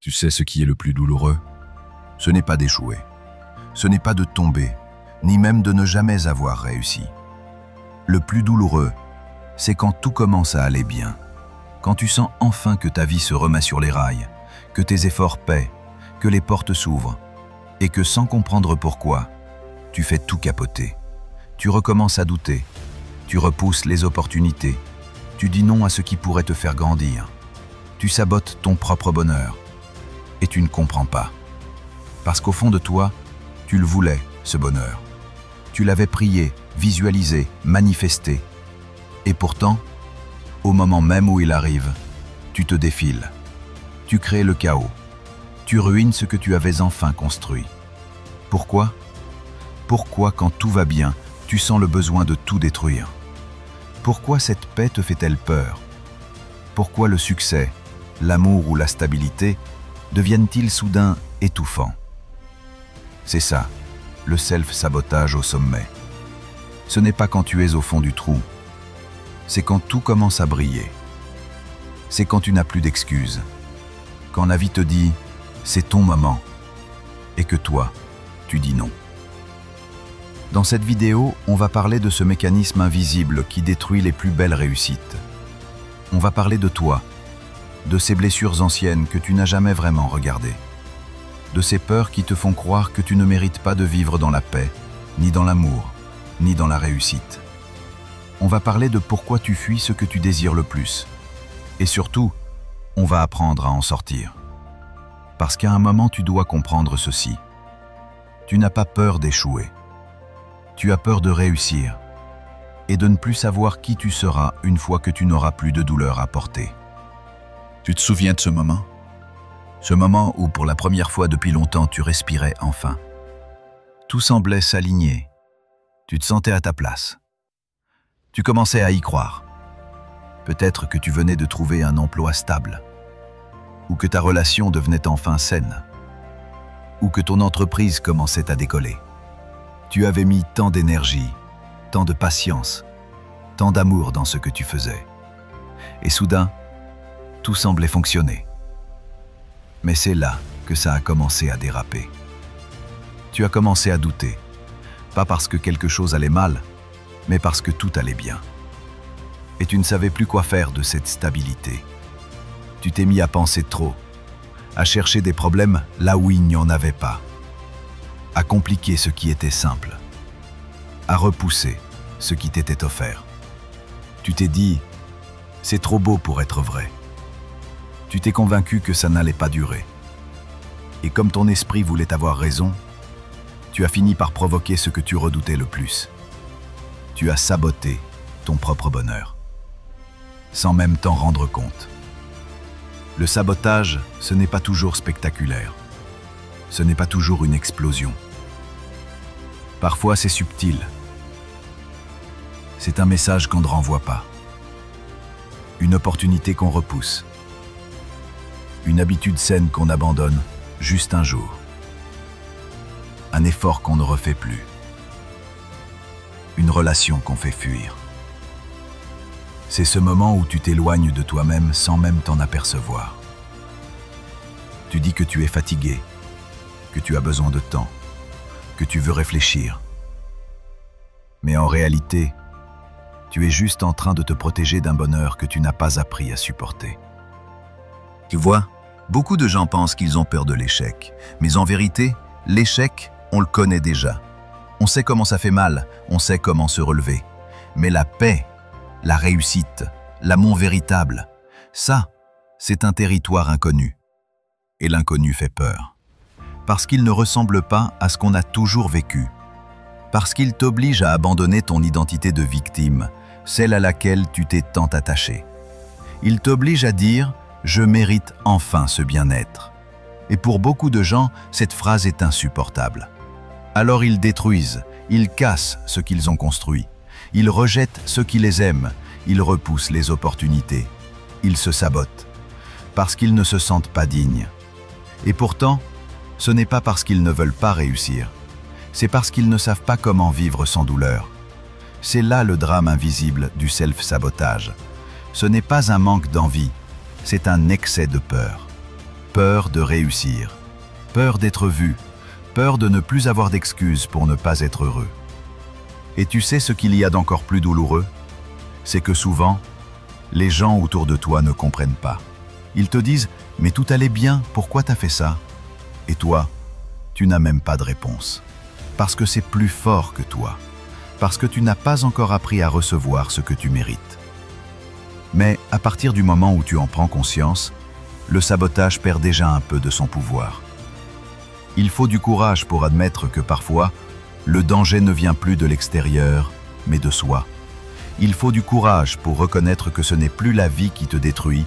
Tu sais ce qui est le plus douloureux? Ce n'est pas d'échouer. Ce n'est pas de tomber, ni même de ne jamais avoir réussi. Le plus douloureux, c'est quand tout commence à aller bien. Quand tu sens enfin que ta vie se remet sur les rails, que tes efforts paient, que les portes s'ouvrent, et que sans comprendre pourquoi, tu fais tout capoter. Tu recommences à douter, tu repousses les opportunités, tu dis non à ce qui pourrait te faire grandir. Tu sabotes ton propre bonheur. Et tu ne comprends pas. Parce qu'au fond de toi, tu le voulais, ce bonheur. Tu l'avais prié, visualisé, manifesté. Et pourtant, au moment même où il arrive, tu te défiles. Tu crées le chaos. Tu ruines ce que tu avais enfin construit. Pourquoi? Pourquoi, quand tout va bien, tu sens le besoin de tout détruire? Pourquoi cette paix te fait-elle peur? Pourquoi le succès, l'amour ou la stabilité deviennent-ils soudain étouffants? C'est ça, le self-sabotage au sommet. Ce n'est pas quand tu es au fond du trou, c'est quand tout commence à briller. C'est quand tu n'as plus d'excuses, quand la vie te dit « c'est ton moment » et que toi, tu dis non. Dans cette vidéo, on va parler de ce mécanisme invisible qui détruit les plus belles réussites. On va parler de toi, de ces blessures anciennes que tu n'as jamais vraiment regardées, de ces peurs qui te font croire que tu ne mérites pas de vivre dans la paix, ni dans l'amour, ni dans la réussite. On va parler de pourquoi tu fuis ce que tu désires le plus. Et surtout, on va apprendre à en sortir. Parce qu'à un moment, tu dois comprendre ceci. Tu n'as pas peur d'échouer. Tu as peur de réussir et de ne plus savoir qui tu seras une fois que tu n'auras plus de douleur à porter. Tu te souviens de ce moment? Ce moment où pour la première fois depuis longtemps tu respirais enfin. Tout semblait s'aligner. Tu te sentais à ta place. Tu commençais à y croire. Peut-être que tu venais de trouver un emploi stable, ou que ta relation devenait enfin saine, ou que ton entreprise commençait à décoller. Tu avais mis tant d'énergie, tant de patience, tant d'amour dans ce que tu faisais. Et soudain, tout semblait fonctionner. Mais c'est là que ça a commencé à déraper. Tu as commencé à douter, pas parce que quelque chose allait mal, mais parce que tout allait bien. Et tu ne savais plus quoi faire de cette stabilité. Tu t'es mis à penser trop, à chercher des problèmes là où il n'y en avait pas, à compliquer ce qui était simple, à repousser ce qui t'était offert. Tu t'es dit, c'est trop beau pour être vrai. Tu t'es convaincu que ça n'allait pas durer. Et comme ton esprit voulait avoir raison, tu as fini par provoquer ce que tu redoutais le plus. Tu as saboté ton propre bonheur, sans même t'en rendre compte. Le sabotage, ce n'est pas toujours spectaculaire. Ce n'est pas toujours une explosion. Parfois, c'est subtil. C'est un message qu'on ne renvoie pas. Une opportunité qu'on repousse. Une habitude saine qu'on abandonne juste un jour. Un effort qu'on ne refait plus. Une relation qu'on fait fuir. C'est ce moment où tu t'éloignes de toi-même sans même t'en apercevoir. Tu dis que tu es fatigué, que tu as besoin de temps, que tu veux réfléchir. Mais en réalité, tu es juste en train de te protéger d'un bonheur que tu n'as pas appris à supporter. Tu vois, beaucoup de gens pensent qu'ils ont peur de l'échec. Mais en vérité, l'échec, on le connaît déjà. On sait comment ça fait mal, on sait comment se relever. Mais la paix, la réussite, l'amour véritable, ça, c'est un territoire inconnu. Et l'inconnu fait peur. Parce qu'il ne ressemble pas à ce qu'on a toujours vécu. Parce qu'il t'oblige à abandonner ton identité de victime, celle à laquelle tu t'es tant attaché. Il t'oblige à dire « je mérite enfin ce bien-être ». Et pour beaucoup de gens, cette phrase est insupportable. Alors ils détruisent, ils cassent ce qu'ils ont construit. Ils rejettent ceux qui les aiment, ils repoussent les opportunités. Ils se sabotent, parce qu'ils ne se sentent pas dignes. Et pourtant, ce n'est pas parce qu'ils ne veulent pas réussir, c'est parce qu'ils ne savent pas comment vivre sans douleur. C'est là le drame invisible du self-sabotage. Ce n'est pas un manque d'envie, c'est un excès de peur. peur de réussir, peur d'être vu, peur de ne plus avoir d'excuses pour ne pas être heureux. Et tu sais ce qu'il y a d'encore plus douloureux? C'est que souvent, les gens autour de toi ne comprennent pas. Ils te disent « Mais tout allait bien, pourquoi t'as fait ça ?» Et toi, tu n'as même pas de réponse. Parce que c'est plus fort que toi. Parce que tu n'as pas encore appris à recevoir ce que tu mérites. Mais à partir du moment où tu en prends conscience, le sabotage perd déjà un peu de son pouvoir. Il faut du courage pour admettre que parfois, le danger ne vient plus de l'extérieur, mais de soi. Il faut du courage pour reconnaître que ce n'est plus la vie qui te détruit,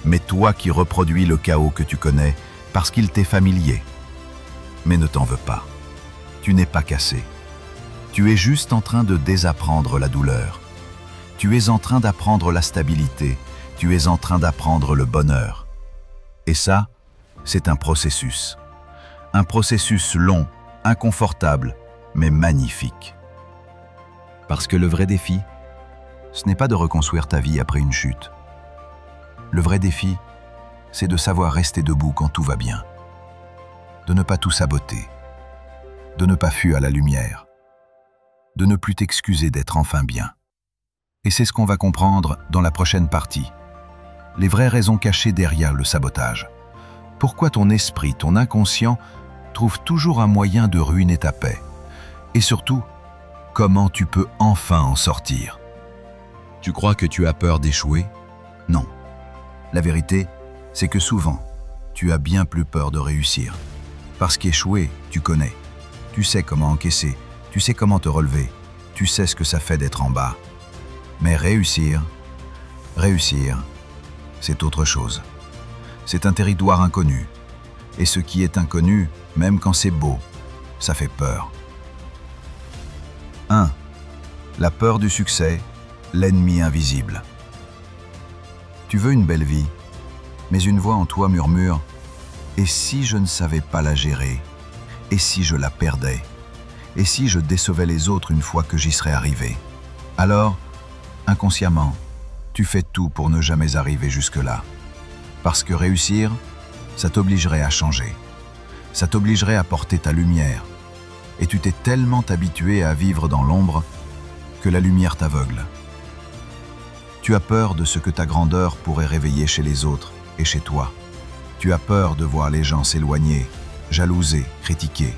mais toi qui reproduis le chaos que tu connais parce qu'il t'est familier. Mais ne t'en veux pas. Tu n'es pas cassé. Tu es juste en train de désapprendre la douleur. Tu es en train d'apprendre la stabilité. Tu es en train d'apprendre le bonheur. Et ça, c'est un processus. Un processus long, inconfortable, mais magnifique. Parce que le vrai défi, ce n'est pas de reconstruire ta vie après une chute. Le vrai défi, c'est de savoir rester debout quand tout va bien. De ne pas tout saboter. De ne pas fuir à la lumière. De ne plus t'excuser d'être enfin bien. Et c'est ce qu'on va comprendre dans la prochaine partie. Les vraies raisons cachées derrière le sabotage. Pourquoi ton esprit, ton inconscient, trouve toujours un moyen de ruiner ta paix. Et surtout, comment tu peux enfin en sortir. Tu crois que tu as peur d'échouer? Non. La vérité, c'est que souvent, tu as bien plus peur de réussir. Parce qu'échouer, tu connais. Tu sais comment encaisser, tu sais comment te relever, tu sais ce que ça fait d'être en bas. Mais réussir, c'est autre chose. C'est un territoire inconnu. Et ce qui est inconnu, même quand c'est beau, ça fait peur. 1. La peur du succès, l'ennemi invisible. Tu veux une belle vie, mais une voix en toi murmure « Et si je ne savais pas la gérer? Et si je la perdais? Et si je décevais les autres une fois que j'y serais arrivé ?» Alors, inconsciemment, tu fais tout pour ne jamais arriver jusque-là. Parce que réussir, ça t'obligerait à changer. Ça t'obligerait à porter ta lumière. Et tu t'es tellement habitué à vivre dans l'ombre que la lumière t'aveugle. Tu as peur de ce que ta grandeur pourrait réveiller chez les autres et chez toi. Tu as peur de voir les gens s'éloigner, jalouser, critiquer.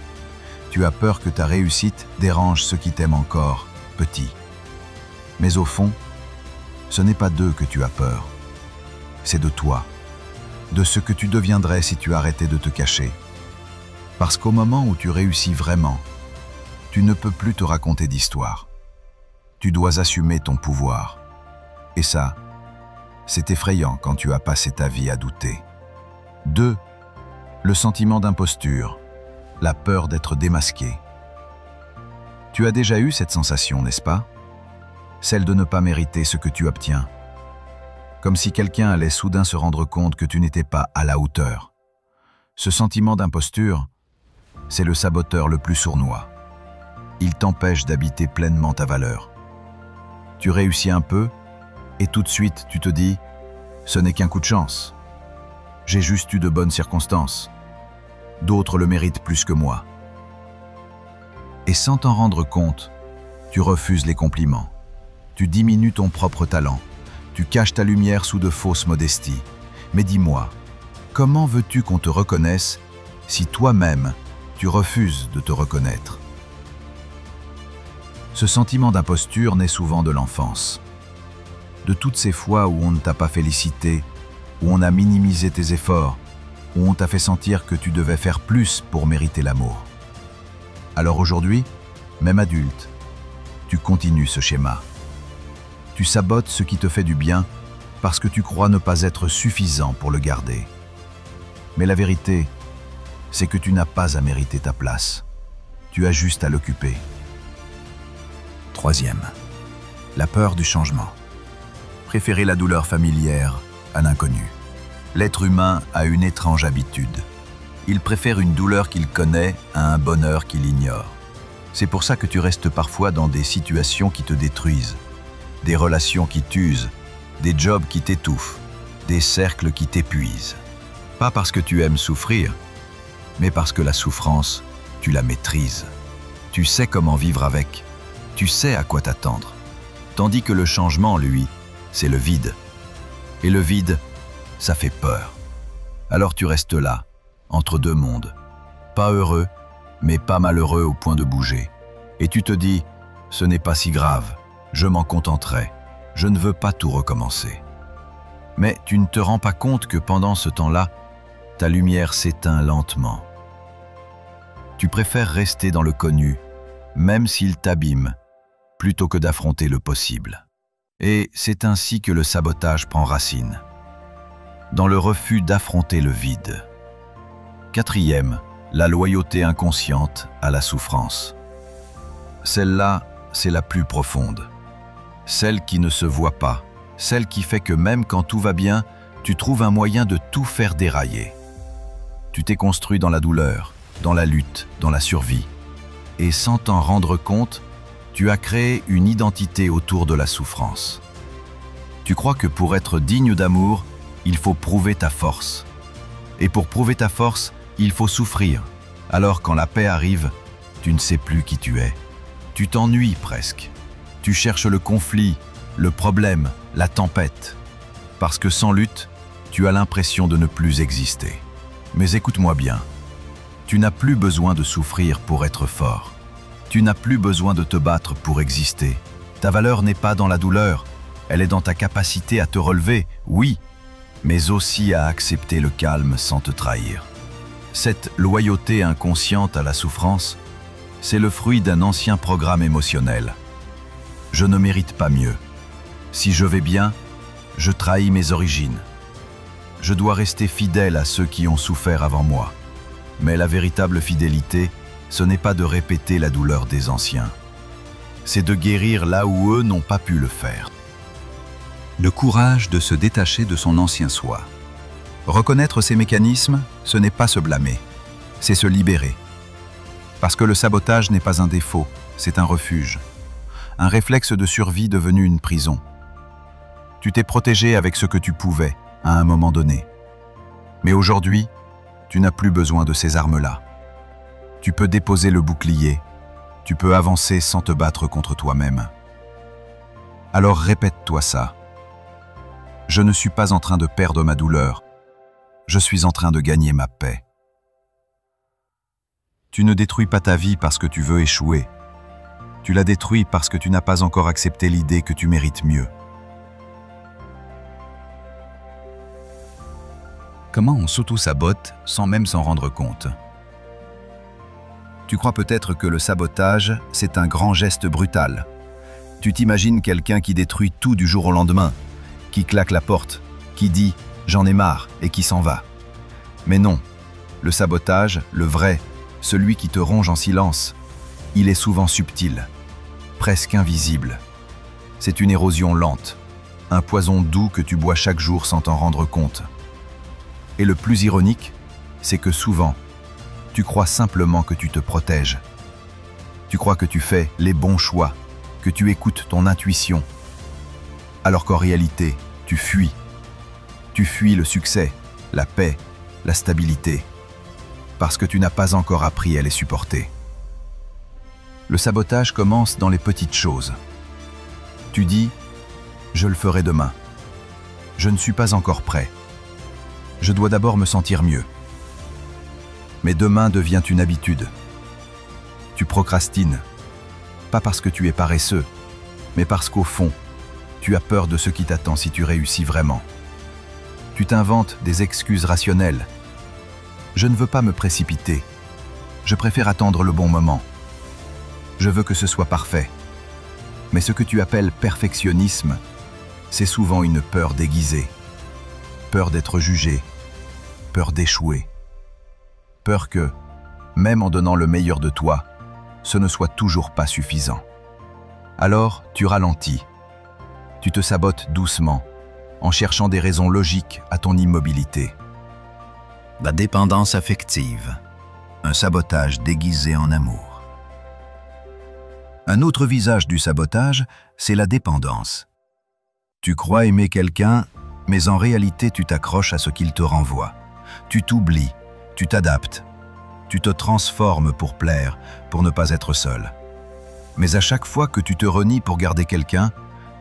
Tu as peur que ta réussite dérange ceux qui t'aiment encore, petit. Mais au fond, ce n'est pas d'eux que tu as peur. C'est de toi, de ce que tu deviendrais si tu arrêtais de te cacher. Parce qu'au moment où tu réussis vraiment, tu ne peux plus te raconter d'histoire. Tu dois assumer ton pouvoir. Et ça, c'est effrayant quand tu as passé ta vie à douter. 2. Le sentiment d'imposture, la peur d'être démasqué. Tu as déjà eu cette sensation, n'est-ce pas? Celle de ne pas mériter ce que tu obtiens. Comme si quelqu'un allait soudain se rendre compte que tu n'étais pas à la hauteur. Ce sentiment d'imposture, c'est le saboteur le plus sournois. Il t'empêche d'habiter pleinement ta valeur. Tu réussis un peu, et tout de suite tu te dis « ce n'est qu'un coup de chance. J'ai juste eu de bonnes circonstances. D'autres le méritent plus que moi. » Et sans t'en rendre compte, tu refuses les compliments. Tu diminues ton propre talent. Tu caches ta lumière sous de fausses modesties. Mais dis-moi, comment veux-tu qu'on te reconnaisse si toi-même, tu refuses de te reconnaître? Ce sentiment d'imposture naît souvent de l'enfance. De toutes ces fois où on ne t'a pas félicité, où on a minimisé tes efforts, où on t'a fait sentir que tu devais faire plus pour mériter l'amour. Alors aujourd'hui, même adulte, tu continues ce schéma. Tu sabotes ce qui te fait du bien parce que tu crois ne pas être suffisant pour le garder. Mais la vérité, c'est que tu n'as pas à mériter ta place. Tu as juste à l'occuper. 3. La peur du changement. Préférer la douleur familière à l'inconnu. L'être humain a une étrange habitude. Il préfère une douleur qu'il connaît à un bonheur qu'il ignore. C'est pour ça que tu restes parfois dans des situations qui te détruisent, des relations qui t'usent, des jobs qui t'étouffent, des cercles qui t'épuisent. Pas parce que tu aimes souffrir, mais parce que la souffrance, tu la maîtrises. Tu sais comment vivre avec, tu sais à quoi t'attendre. Tandis que le changement, lui, c'est le vide. Et le vide, ça fait peur. Alors tu restes là, entre deux mondes. Pas heureux, mais pas malheureux au point de bouger. Et tu te dis, ce n'est pas si grave, je m'en contenterai, je ne veux pas tout recommencer. Mais tu ne te rends pas compte que pendant ce temps-là, ta lumière s'éteint lentement. Tu préfères rester dans le connu, même s'il t'abîme, plutôt que d'affronter le possible. Et c'est ainsi que le sabotage prend racine, dans le refus d'affronter le vide. Quatrième, la loyauté inconsciente à la souffrance. Celle-là, c'est la plus profonde. Celle qui ne se voit pas, celle qui fait que même quand tout va bien, tu trouves un moyen de tout faire dérailler. Tu t'es construit dans la douleur, dans la lutte, dans la survie. Et sans t'en rendre compte, tu as créé une identité autour de la souffrance. Tu crois que pour être digne d'amour, il faut prouver ta force. Et pour prouver ta force, il faut souffrir. Alors quand la paix arrive, tu ne sais plus qui tu es. Tu t'ennuies presque. Tu cherches le conflit, le problème, la tempête. Parce que sans lutte, tu as l'impression de ne plus exister. Mais écoute-moi bien. Tu n'as plus besoin de souffrir pour être fort. Tu n'as plus besoin de te battre pour exister. Ta valeur n'est pas dans la douleur, elle est dans ta capacité à te relever, oui, mais aussi à accepter le calme sans te trahir. Cette loyauté inconsciente à la souffrance, c'est le fruit d'un ancien programme émotionnel. Je ne mérite pas mieux. Si je vais bien, je trahis mes origines. Je dois rester fidèle à ceux qui ont souffert avant moi. Mais la véritable fidélité, ce n'est pas de répéter la douleur des anciens. C'est de guérir là où eux n'ont pas pu le faire. Le courage de se détacher de son ancien soi. Reconnaître ces mécanismes, ce n'est pas se blâmer, c'est se libérer. Parce que le sabotage n'est pas un défaut, c'est un refuge. Un réflexe de survie devenu une prison. Tu t'es protégé avec ce que tu pouvais, à un moment donné. Mais aujourd'hui, tu n'as plus besoin de ces armes-là. Tu peux déposer le bouclier, tu peux avancer sans te battre contre toi-même. Alors répète-toi ça. Je ne suis pas en train de perdre ma douleur, je suis en train de gagner ma paix. Tu ne détruis pas ta vie parce que tu veux échouer. Tu la détruis parce que tu n'as pas encore accepté l'idée que tu mérites mieux. Comment on s'auto-sabote sans même s'en rendre compte? Tu crois peut-être que le sabotage, c'est un grand geste brutal. Tu t'imagines quelqu'un qui détruit tout du jour au lendemain, qui claque la porte, qui dit « j'en ai marre » et qui s'en va. Mais non, le sabotage, le vrai, celui qui te ronge en silence, il est souvent subtil, presque invisible. C'est une érosion lente, un poison doux que tu bois chaque jour sans t'en rendre compte. Et le plus ironique, c'est que souvent, tu crois simplement que tu te protèges. Tu crois que tu fais les bons choix, que tu écoutes ton intuition, alors qu'en réalité, tu fuis. Tu fuis le succès, la paix, la stabilité, parce que tu n'as pas encore appris à les supporter. Le sabotage commence dans les petites choses. Tu dis « je le ferai demain ». Je ne suis pas encore prêt. Je dois d'abord me sentir mieux. Mais demain devient une habitude. Tu procrastines, pas parce que tu es paresseux, mais parce qu'au fond, tu as peur de ce qui t'attend si tu réussis vraiment. Tu t'inventes des excuses rationnelles. Je ne veux pas me précipiter. Je préfère attendre le bon moment. Je veux que ce soit parfait. Mais ce que tu appelles perfectionnisme, c'est souvent une peur déguisée. Peur d'être jugé, peur d'échouer. Peur que, même en donnant le meilleur de toi, ce ne soit toujours pas suffisant. Alors, tu ralentis. Tu te sabotes doucement, en cherchant des raisons logiques à ton immobilité. La dépendance affective, un sabotage déguisé en amour. Un autre visage du sabotage, c'est la dépendance. Tu crois aimer quelqu'un, mais en réalité tu t'accroches à ce qu'il te renvoie. Tu t'oublies, tu t'adaptes, tu te transformes pour plaire, pour ne pas être seul. Mais à chaque fois que tu te renies pour garder quelqu'un,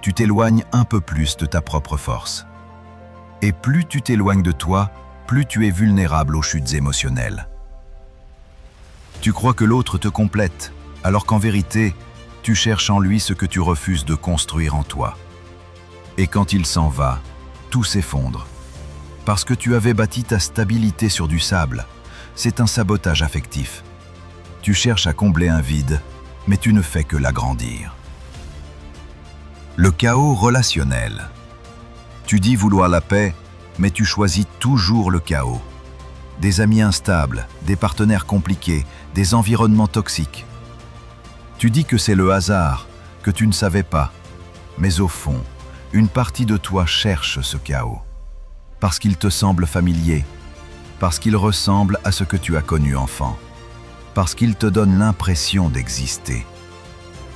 tu t'éloignes un peu plus de ta propre force. Et plus tu t'éloignes de toi, plus tu es vulnérable aux chutes émotionnelles. Tu crois que l'autre te complète, alors qu'en vérité, tu cherches en lui ce que tu refuses de construire en toi. Et quand il s'en va, tout s'effondre. Parce que tu avais bâti ta stabilité sur du sable, c'est un sabotage affectif. Tu cherches à combler un vide, mais tu ne fais que l'agrandir. Le chaos relationnel. Tu dis vouloir la paix, mais tu choisis toujours le chaos. Des amis instables, des partenaires compliqués, des environnements toxiques. Tu dis que c'est le hasard, que tu ne savais pas. Mais au fond, une partie de toi cherche ce chaos. Parce qu'il te semble familier, parce qu'il ressemble à ce que tu as connu enfant, parce qu'il te donne l'impression d'exister.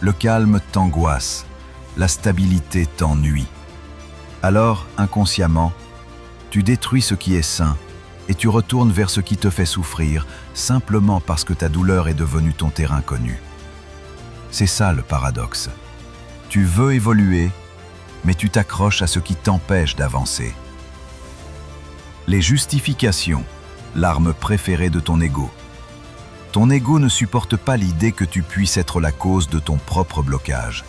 Le calme t'angoisse, la stabilité t'ennuie. Alors, inconsciemment, tu détruis ce qui est sain et tu retournes vers ce qui te fait souffrir simplement parce que ta douleur est devenue ton terrain connu. C'est ça le paradoxe. Tu veux évoluer, mais tu t'accroches à ce qui t'empêche d'avancer. Les justifications, l'arme préférée de ton ego. Ton ego ne supporte pas l'idée que tu puisses être la cause de ton propre blocage.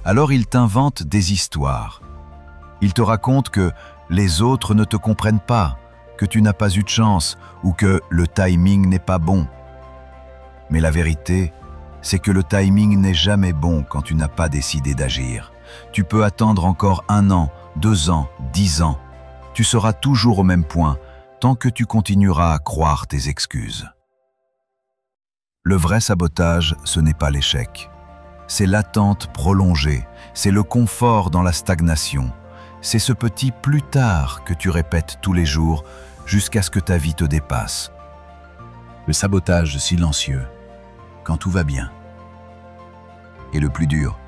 Alors il t'invente des histoires. Il te raconte que les autres ne te comprennent pas, que tu n'as pas eu de chance ou que le timing n'est pas bon. Mais la vérité, c'est que le timing n'est jamais bon quand tu n'as pas décidé d'agir. Tu peux attendre encore 1 an, 2 ans, 10 ans. Tu seras toujours au même point tant que tu continueras à croire tes excuses. Le vrai sabotage, ce n'est pas l'échec. C'est l'attente prolongée, c'est le confort dans la stagnation. C'est ce petit « plus tard » que tu répètes tous les jours jusqu'à ce que ta vie te dépasse. Le sabotage silencieux, quand tout va bien. Et le plus dur,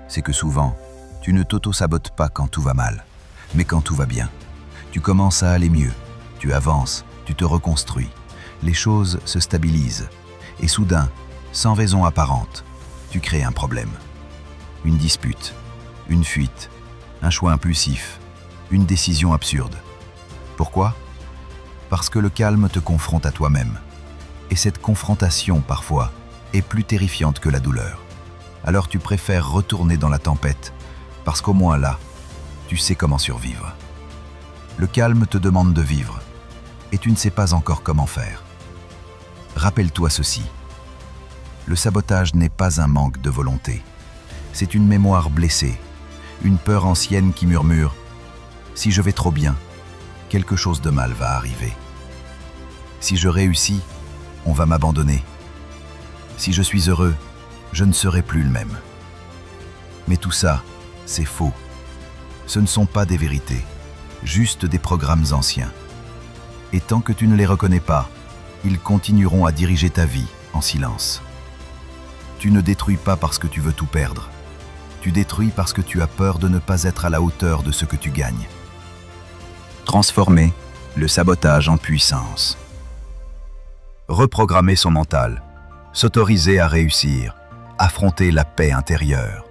c'est que souvent, tu ne t'auto-sabotes pas quand tout va mal, mais quand tout va bien. Tu commences à aller mieux, tu avances, tu te reconstruis. Les choses se stabilisent. Et soudain, sans raison apparente, tu crées un problème. Une dispute, une fuite, un choix impulsif, une décision absurde. Pourquoi? Parce que le calme te confronte à toi-même. Et cette confrontation, parfois, est plus terrifiante que la douleur. Alors tu préfères retourner dans la tempête, parce qu'au moins là, tu sais comment survivre. Le calme te demande de vivre, et tu ne sais pas encore comment faire. Rappelle-toi ceci. Le sabotage n'est pas un manque de volonté. C'est une mémoire blessée, une peur ancienne qui murmure « Si je vais trop bien, quelque chose de mal va arriver. Si je réussis, on va m'abandonner. Si je suis heureux, je ne serai plus le même. » Mais tout ça, c'est faux. Ce ne sont pas des vérités, juste des programmes anciens. Et tant que tu ne les reconnais pas, ils continueront à diriger ta vie en silence. Tu ne détruis pas parce que tu veux tout perdre. Tu détruis parce que tu as peur de ne pas être à la hauteur de ce que tu gagnes. Transformer le sabotage en puissance. Reprogrammer son mental, s'autoriser à réussir, affronter la paix intérieure.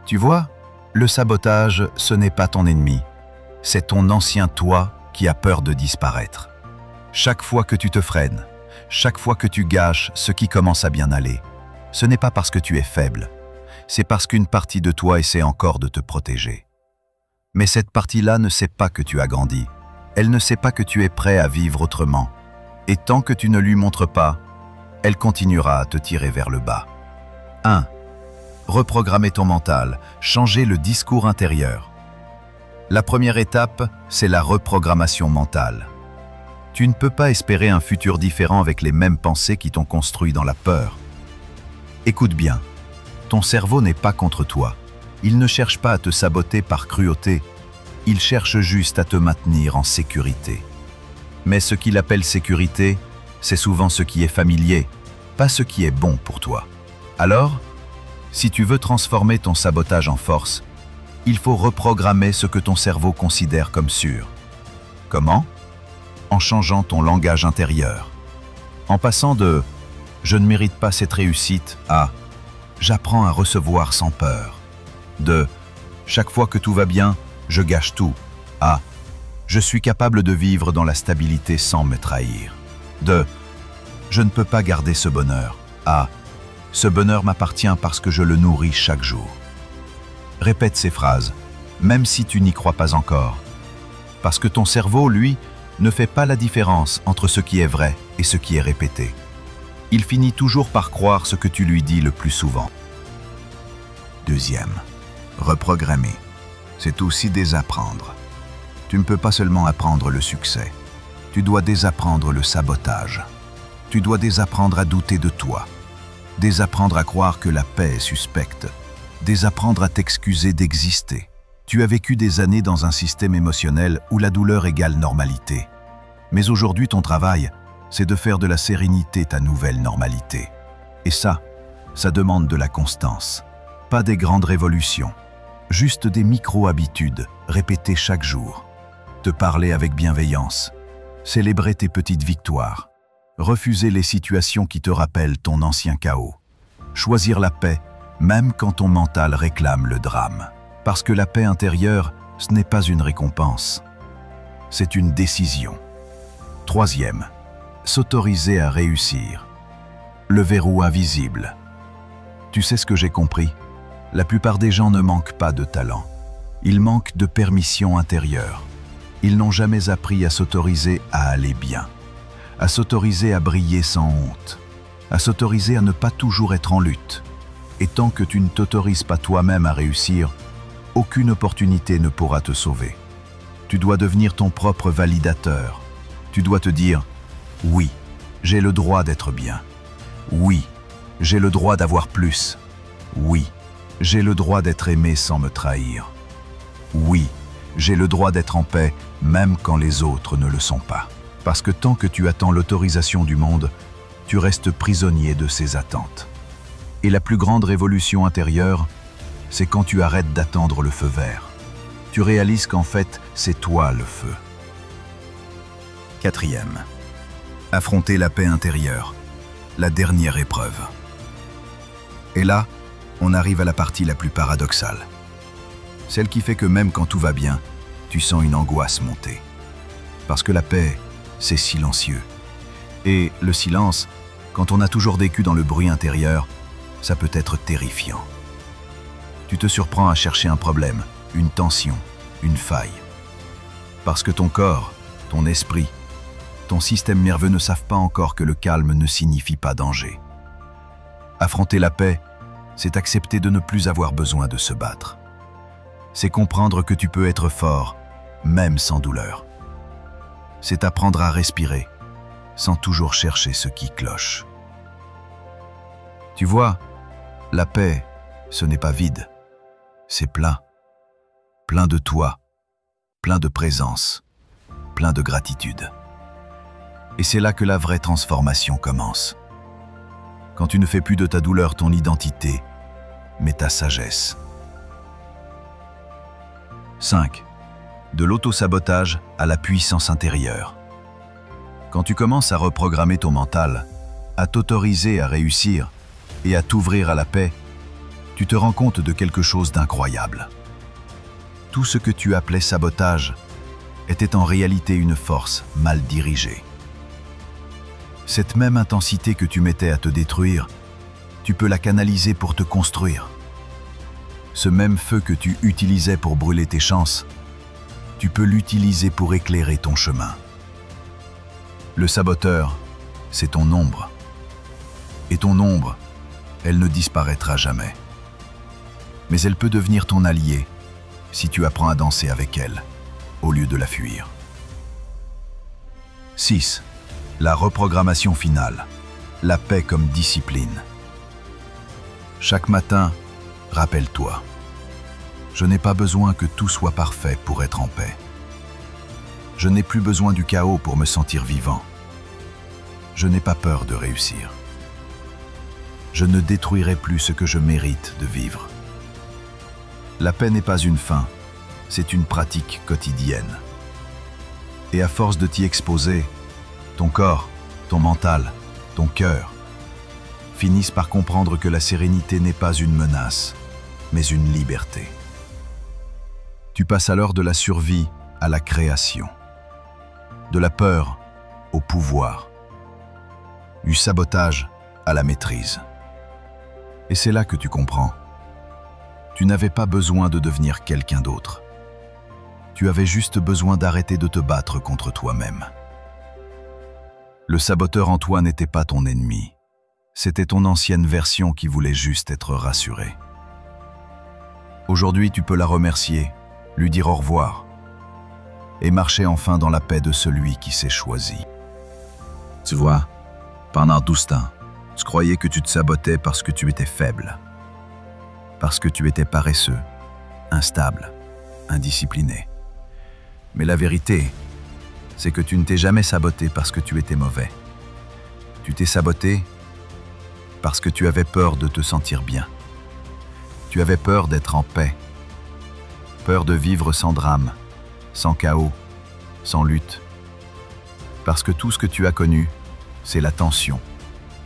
Tu vois, le sabotage, ce n'est pas ton ennemi. C'est ton ancien toi qui a peur de disparaître. Chaque fois que tu te freines, chaque fois que tu gâches ce qui commence à bien aller, ce n'est pas parce que tu es faible, c'est parce qu'une partie de toi essaie encore de te protéger. Mais cette partie-là ne sait pas que tu as grandi. Elle ne sait pas que tu es prêt à vivre autrement. Et tant que tu ne lui montres pas, elle continuera à te tirer vers le bas. 1. Reprogrammer ton mental, changer le discours intérieur. La première étape, c'est la reprogrammation mentale. Tu ne peux pas espérer un futur différent avec les mêmes pensées qui t'ont construit dans la peur. Écoute bien, ton cerveau n'est pas contre toi. Il ne cherche pas à te saboter par cruauté. Il cherche juste à te maintenir en sécurité. Mais ce qu'il appelle sécurité, c'est souvent ce qui est familier, pas ce qui est bon pour toi. Alors, si tu veux transformer ton sabotage en force, il faut reprogrammer ce que ton cerveau considère comme sûr. Comment? en changeant ton langage intérieur. En passant de « je ne mérite pas cette réussite » à « j'apprends à recevoir sans peur ». De « chaque fois que tout va bien, je gâche tout » à « je suis capable de vivre dans la stabilité sans me trahir ». De « je ne peux pas garder ce bonheur » à « ce bonheur m'appartient parce que je le nourris chaque jour ». Répète ces phrases, même si tu n'y crois pas encore. Parce que ton cerveau, lui, ne fait pas la différence entre ce qui est vrai et ce qui est répété. Il finit toujours par croire ce que tu lui dis le plus souvent. Deuxième, reprogrammer. C'est aussi désapprendre. Tu ne peux pas seulement apprendre le succès. Tu dois désapprendre le sabotage. Tu dois désapprendre à douter de toi. Désapprendre à croire que la paix est suspecte. Désapprendre à t'excuser d'exister. Tu as vécu des années dans un système émotionnel où la douleur égale normalité. Mais aujourd'hui, ton travail, c'est de faire de la sérénité ta nouvelle normalité. Et ça demande de la constance. Pas des grandes révolutions, juste des micro-habitudes répétées chaque jour. Te parler avec bienveillance, célébrer tes petites victoires, refuser les situations qui te rappellent ton ancien chaos, choisir la paix même quand ton mental réclame le drame. Parce que la paix intérieure, ce n'est pas une récompense, c'est une décision. Troisième, s'autoriser à réussir. Le verrou invisible. Tu sais ce que j'ai compris? La plupart des gens ne manquent pas de talent. Ils manquent de permission intérieure. Ils n'ont jamais appris à s'autoriser à aller bien, à s'autoriser à briller sans honte, à s'autoriser à ne pas toujours être en lutte. Et tant que tu ne t'autorises pas toi-même à réussir, aucune opportunité ne pourra te sauver. Tu dois devenir ton propre validateur. Tu dois te dire « Oui, j'ai le droit d'être bien. Oui, j'ai le droit d'avoir plus. Oui, j'ai le droit d'être aimé sans me trahir. Oui, j'ai le droit d'être en paix même quand les autres ne le sont pas. » Parce que tant que tu attends l'autorisation du monde, tu restes prisonnier de ses attentes. Et la plus grande révolution intérieure, c'est quand tu arrêtes d'attendre le feu vert. Tu réalises qu'en fait, c'est toi le feu. Quatrième, affronter la paix intérieure, la dernière épreuve. Et là, on arrive à la partie la plus paradoxale. Celle qui fait que même quand tout va bien, tu sens une angoisse monter. Parce que la paix, c'est silencieux. Et le silence, quand on a toujours vécu dans le bruit intérieur, ça peut être terrifiant. Tu te surprends à chercher un problème, une tension, une faille. Parce que ton corps, ton esprit, ton système nerveux ne savent pas encore que le calme ne signifie pas danger. Affronter la paix, c'est accepter de ne plus avoir besoin de se battre. C'est comprendre que tu peux être fort, même sans douleur. C'est apprendre à respirer, sans toujours chercher ce qui cloche. Tu vois, la paix, ce n'est pas vide, c'est plein. Plein de toi, plein de présence, plein de gratitude. Et c'est là que la vraie transformation commence. Quand tu ne fais plus de ta douleur ton identité, mais ta sagesse. 5. De l'auto-sabotage à la puissance intérieure. Quand tu commences à reprogrammer ton mental, à t'autoriser à réussir et à t'ouvrir à la paix, tu te rends compte de quelque chose d'incroyable. Tout ce que tu appelais sabotage était en réalité une force mal dirigée. Cette même intensité que tu mettais à te détruire, tu peux la canaliser pour te construire. Ce même feu que tu utilisais pour brûler tes chances, tu peux l'utiliser pour éclairer ton chemin. Le saboteur, c'est ton ombre. Et ton ombre, elle ne disparaîtra jamais. Mais elle peut devenir ton allié si tu apprends à danser avec elle, au lieu de la fuir. 6. La reprogrammation finale. La paix comme discipline. Chaque matin, rappelle-toi. Je n'ai pas besoin que tout soit parfait pour être en paix. Je n'ai plus besoin du chaos pour me sentir vivant. Je n'ai pas peur de réussir. Je ne détruirai plus ce que je mérite de vivre. La paix n'est pas une fin, c'est une pratique quotidienne. Et à force de t'y exposer, ton corps, ton mental, ton cœur, finissent par comprendre que la sérénité n'est pas une menace, mais une liberté. Tu passes alors de la survie à la création, de la peur au pouvoir, du sabotage à la maîtrise. Et c'est là que tu comprends. Tu n'avais pas besoin de devenir quelqu'un d'autre. Tu avais juste besoin d'arrêter de te battre contre toi-même. Le saboteur en toi n'était pas ton ennemi. C'était ton ancienne version qui voulait juste être rassurée. Aujourd'hui, tu peux la remercier, lui dire au revoir et marcher enfin dans la paix de celui qui s'est choisi. Tu vois, pendant 12 ans, tu croyais que tu te sabotais parce que tu étais faible, parce que tu étais paresseux, instable, indiscipliné. Mais la vérité, c'est que tu ne t'es jamais saboté parce que tu étais mauvais. Tu t'es saboté parce que tu avais peur de te sentir bien. Tu avais peur d'être en paix, peur de vivre sans drame, sans chaos, sans lutte. Parce que tout ce que tu as connu, c'est la tension,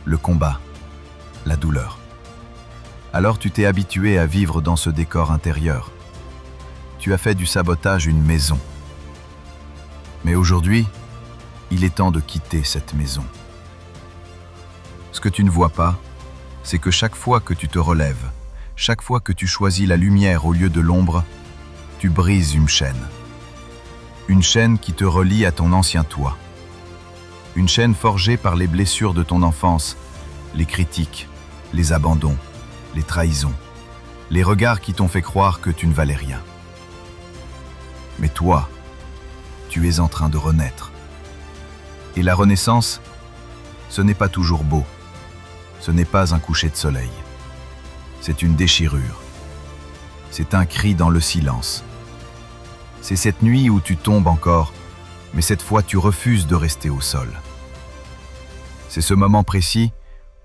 le combat, la douleur. Alors tu t'es habitué à vivre dans ce décor intérieur. Tu as fait du sabotage une maison. Mais aujourd'hui, il est temps de quitter cette maison. Ce que tu ne vois pas, c'est que chaque fois que tu te relèves, chaque fois que tu choisis la lumière au lieu de l'ombre, tu brises une chaîne. Une chaîne qui te relie à ton ancien toi. Une chaîne forgée par les blessures de ton enfance, les critiques, les abandons, les trahisons, les regards qui t'ont fait croire que tu ne valais rien. Mais toi, tu es en train de renaître. Et la renaissance, ce n'est pas toujours beau. Ce n'est pas un coucher de soleil. C'est une déchirure. C'est un cri dans le silence. C'est cette nuit où tu tombes encore, mais cette fois tu refuses de rester au sol. C'est ce moment précis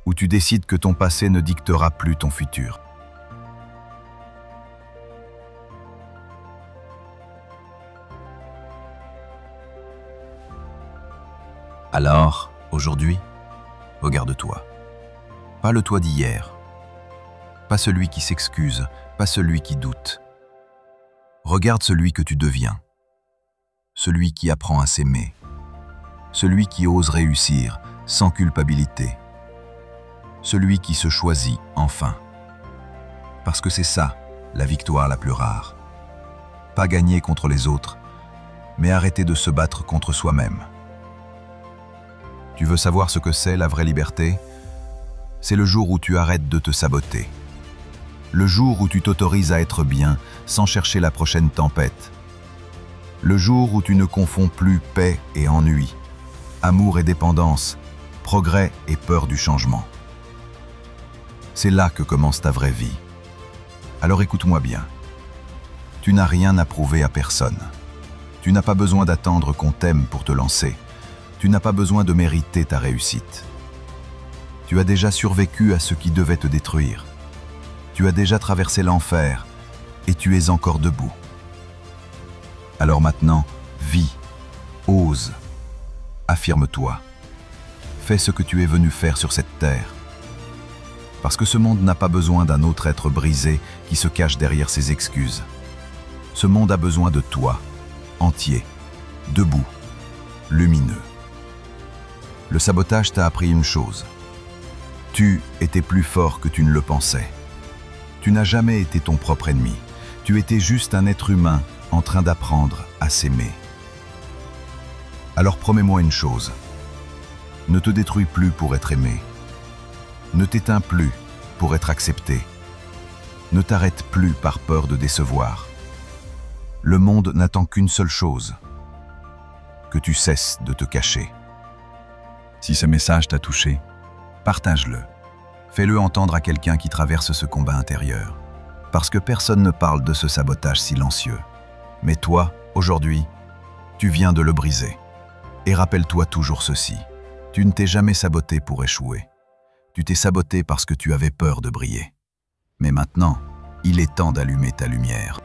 où tu décides que ton passé ne dictera plus ton futur. Alors, aujourd'hui, regarde-toi. Pas le toi d'hier. Pas celui qui s'excuse, pas celui qui doute. Regarde celui que tu deviens. Celui qui apprend à s'aimer. Celui qui ose réussir sans culpabilité. Celui qui se choisit enfin. Parce que c'est ça, la victoire la plus rare. Pas gagner contre les autres, mais arrêter de se battre contre soi-même. Tu veux savoir ce que c'est la vraie liberté? C'est le jour où tu arrêtes de te saboter. Le jour où tu t'autorises à être bien sans chercher la prochaine tempête. Le jour où tu ne confonds plus paix et ennui, amour et dépendance, progrès et peur du changement. C'est là que commence ta vraie vie. Alors écoute-moi bien. Tu n'as rien à prouver à personne. Tu n'as pas besoin d'attendre qu'on t'aime pour te lancer. Tu n'as pas besoin de mériter ta réussite. Tu as déjà survécu à ce qui devait te détruire. Tu as déjà traversé l'enfer et tu es encore debout. Alors maintenant, vis, ose, affirme-toi. Fais ce que tu es venu faire sur cette terre. Parce que ce monde n'a pas besoin d'un autre être brisé qui se cache derrière ses excuses. Ce monde a besoin de toi, entier, debout, lumineux. Le sabotage t'a appris une chose. Tu étais plus fort que tu ne le pensais. Tu n'as jamais été ton propre ennemi. Tu étais juste un être humain en train d'apprendre à s'aimer. Alors promets-moi une chose. Ne te détruis plus pour être aimé. Ne t'éteins plus pour être accepté. Ne t'arrête plus par peur de décevoir. Le monde n'attend qu'une seule chose. Que tu cesses de te cacher. Si ce message t'a touché, partage-le. Fais-le entendre à quelqu'un qui traverse ce combat intérieur. Parce que personne ne parle de ce sabotage silencieux. Mais toi, aujourd'hui, tu viens de le briser. Et rappelle-toi toujours ceci. Tu ne t'es jamais saboté pour échouer. Tu t'es saboté parce que tu avais peur de briller. Mais maintenant, il est temps d'allumer ta lumière.